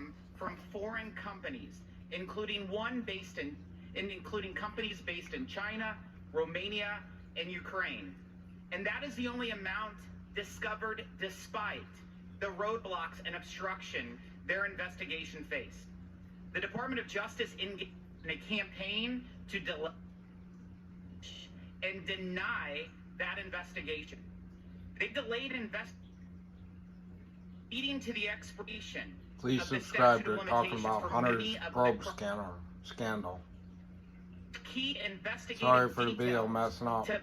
come from foreign companies, including companies based in China, Romania, and Ukraine. And that is the only amount discovered despite the roadblocks and obstruction their investigation faced. The Department of Justice engaged in a campaign to delay and deny that investigation. They delayed leading to the expiration. Please subscribe. They're talking about Hunter's probe scandal. Key investigative Sorry for the video messing up. To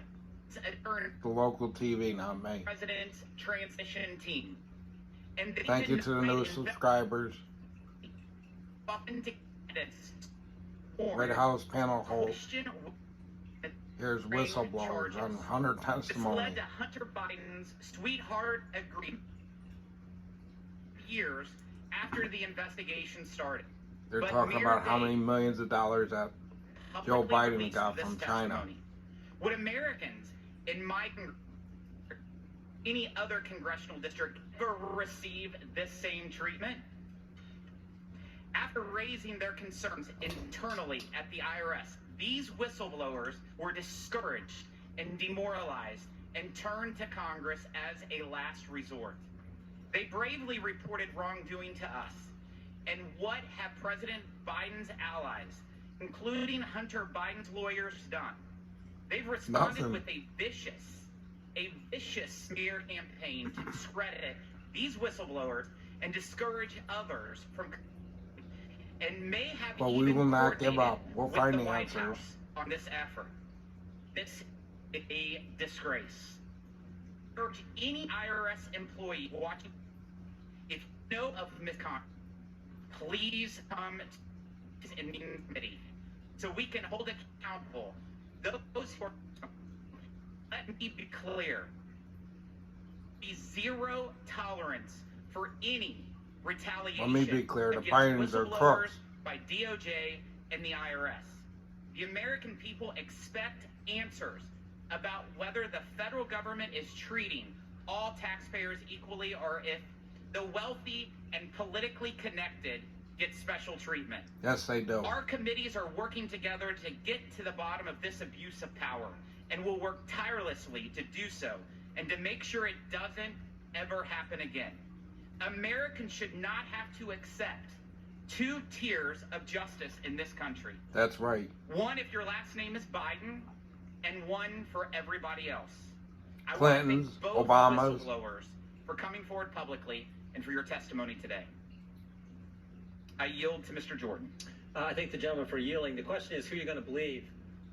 the local TV, not me. President's transition team. And thank you to the new subscribers. Red House panel host. Here's whistleblowers on Hunter testimony. This led to Hunter Biden's sweetheart agreement years after the investigation started. They're talking about how many millions of dollars that Joe Biden got from China. Would Americans in any other congressional district ever receive this same treatment? After raising their concerns internally at the IRS, these whistleblowers were discouraged and demoralized and turned to Congress as a last resort. They bravely reported wrongdoing to us. And what have President Biden's allies, including Hunter Biden's lawyers, done? They've responded with a vicious smear campaign to discredit these whistleblowers and discourage others from, and may have but even we will not give up. We'll with find the the White answers House on this effort. This is a disgrace. I urge any IRS employee watching, if you know of misconduct, please come to the committee so we can hold accountable those who are. Let me be clear. Be zero tolerance for any retaliation. Let me be clear. The against Bidens are crooks. By DOJ and the IRS. The American people expect answers about whether the federal government is treating all taxpayers equally, or if the wealthy and politically connected get special treatment. Yes, they do. Our committees are working together to get to the bottom of this abuse of power, and will work tirelessly to do so and to make sure it doesn't ever happen again. Americans should not have to accept two tiers of justice in this country. That's right. One if your last name is Biden, and one for everybody else. Clintons, I want to thank both Obamas, whistleblowers for coming forward publicly and for your testimony today. I yield to Mr. Jordan. I thank the gentleman for yielding. The question is who you're going to believe.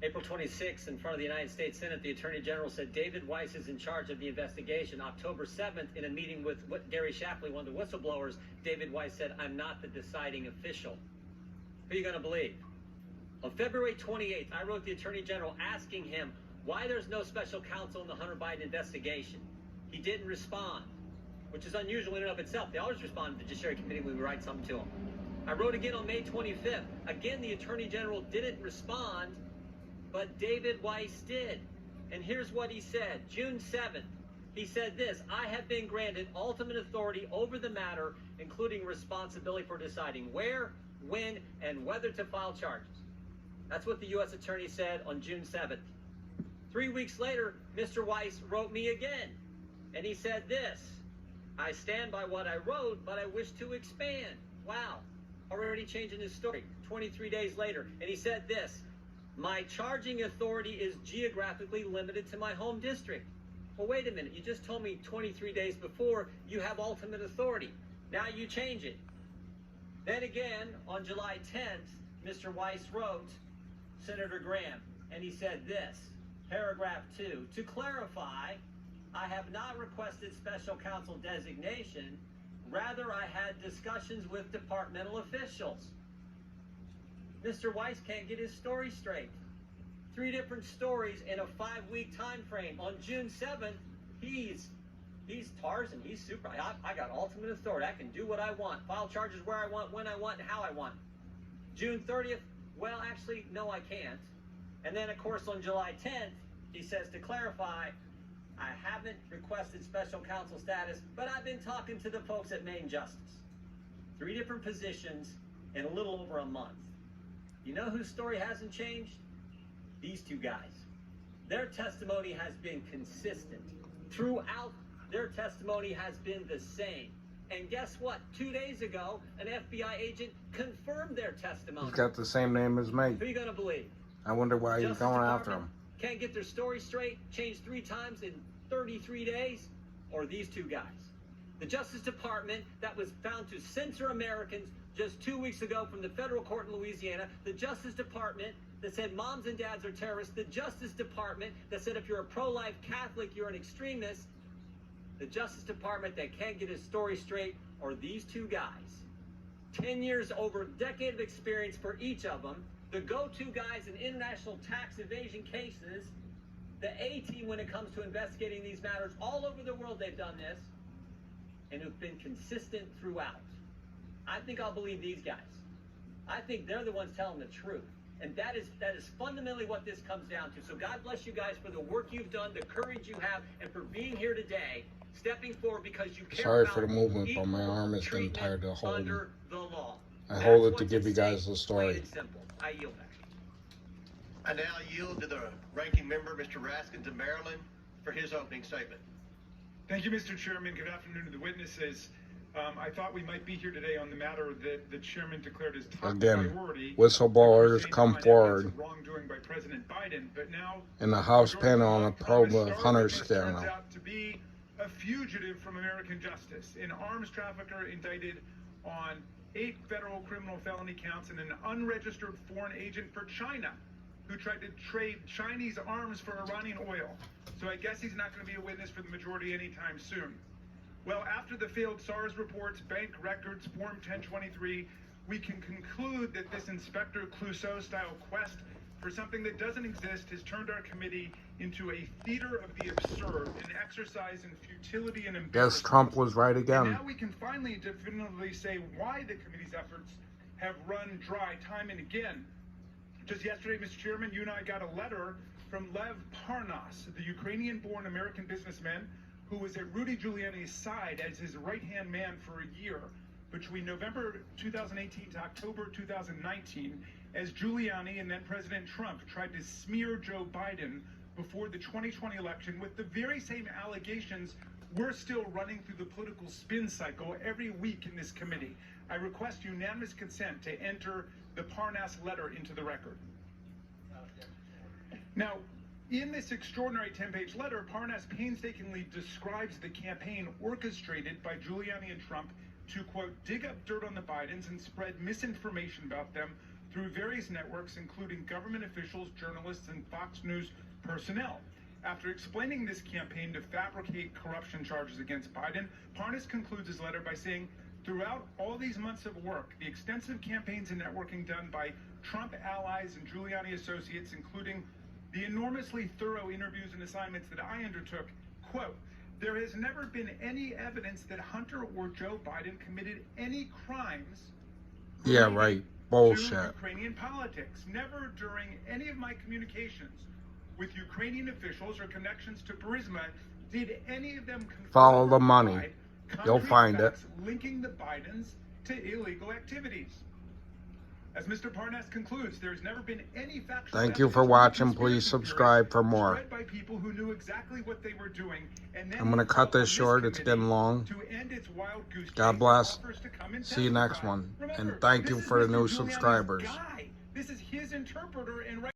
April 26th, in front of the United States Senate, the Attorney General said David Weiss is in charge of the investigation. October 7th, in a meeting with Gary Shapley, one of the whistleblowers, David Weiss said, "I'm not the deciding official." Who are you going to believe? On February 28th, I wrote the Attorney General asking him why there's no special counsel in the Hunter Biden investigation. He didn't respond, which is unusual in and of itself. They always respond to the Judiciary Committee when we write something to them. I wrote again on May 25th. Again, the Attorney General didn't respond, but David Weiss did. And here's what he said. June 7th, he said this: "I have been granted ultimate authority over the matter, including responsibility for deciding where, when, and whether to file charges." That's what the U.S. Attorney said on June 7th. 3 weeks later, Mr. Weiss wrote me again, and he said this: "I stand by what I wrote, but I wish to expand." Wow. Already changing his story 23 days later. And he said this: "My charging authority is geographically limited to my home district." Well, wait a minute. You just told me 23 days before you have ultimate authority. Now you change it. Then again, on July 10th, Mr. Weiss wrote Senator Graham, and he said this, paragraph 2, "To clarify, I have not requested special counsel designation. Rather, I had discussions with departmental officials." Mr. Weiss can't get his story straight. 3 different stories in a 5-week time frame. On June 7th, he's Tarzan. He's super. I got ultimate authority. I can do what I want. File charges where I want, when I want, and how I want. June 30th, well, actually, no, I can't. And then, of course, on July 10th, he says, "To clarify, I haven't requested special counsel status, but I've been talking to the folks at Maine Justice." 3 different positions in a little over a month. You know whose story hasn't changed? These 2 guys. Their testimony has been consistent. Throughout, their testimony has been the same. And guess what? 2 days ago, an FBI agent confirmed their testimony. He's got the same name as me. Who are you going to believe? I wonder why he's Justice going after Department him. Can't get their story straight, changed 3 times in 33 days, or these 2 guys. The Justice Department that was found to censor Americans just 2 weeks ago from the federal court in Louisiana. The Justice Department that said moms and dads are terrorists. The Justice Department that said if you're a pro-life Catholic, you're an extremist. The Justice Department that can't get his story straight are these 2 guys. 10 years, over a decade of experience for each of them. The go-to guys in international tax evasion cases. The A-team when it comes to investigating these matters. All over the world they've done this. And who've been consistent throughout. I think I'll believe these guys. I think they're the ones telling the truth. And that is fundamentally what this comes down to. So God bless you guys for the work you've done, the courage you have, and for being here today, stepping forward because you care Sorry about for the movement, but my equal arm is getting treatment tired of holding. under the law. I hold That's it to what's give you at guys stake, the story. plain and simple. I yield back. I now yield to the ranking member, Mr. Raskins of Maryland, for his opening statement. Thank you, Mr. Chairman. Good afternoon to the witnesses. I thought we might be here today on the matter that the chairman declared as top Again, priority. whistleblowers come forward Wrongdoing by President Biden, but now in the House panel on a probe of Thomas Hunter Star scandal. turns out to be a fugitive from American justice, an arms trafficker indicted on 8 federal criminal felony counts, and an unregistered foreign agent for China who tried to trade Chinese arms for Iranian oil. So I guess he's not going to be a witness for the majority anytime soon. Well, after the failed SARS reports, bank records, Form 1023, we can conclude that this Inspector Clouseau-style quest for something that doesn't exist has turned our committee into a theater of the absurd, an exercise in futility and embarrassment. Guess Trump was right And again. now we can finally definitively say why the committee's efforts have run dry time and again. Just yesterday, Mr. Chairman, you and I got a letter from Lev Parnas, the Ukrainian-born American businessman who was at Rudy Giuliani's side as his right-hand man for a year between November 2018 to October 2019, as Giuliani and then President Trump tried to smear Joe Biden before the 2020 election with the very same allegations we're still running through the political spin cycle every week in this committee. I request unanimous consent to enter the Parnas letter into the record. Now, in this extraordinary 10-page letter, Parnas painstakingly describes the campaign orchestrated by Giuliani and Trump to, quote, dig up dirt on the Bidens and spread misinformation about them through various networks, including government officials, journalists, and Fox News personnel. After explaining this campaign to fabricate corruption charges against Biden, Parnas concludes his letter by saying, throughout all these months of work, the extensive campaigns and networking done by Trump allies and Giuliani associates, including the enormously thorough interviews and assignments that I undertook, quote, there has never been any evidence that Hunter or Joe Biden committed any crimes Yeah, related right. to Bullshit. Ukrainian politics. Never during any of my communications with Ukrainian officials or connections to Burisma did any of them confirm Follow the or money. provide You'll concrete find it. facts linking the Bidens to illegal activities. As Mr. Parnas concludes, there's never been any factual Thank you for evidence watching. of Please conspiracy subscribe for theories more. spread by people who knew exactly what they were doing, and then I'm going to cut this short. It's committee getting long. to end its wild goose God chase bless. and offers to come and See you next testify. one. Remember, And thank you this is for the Mr. new Giuliani's subscribers. guy. This is his interpreter and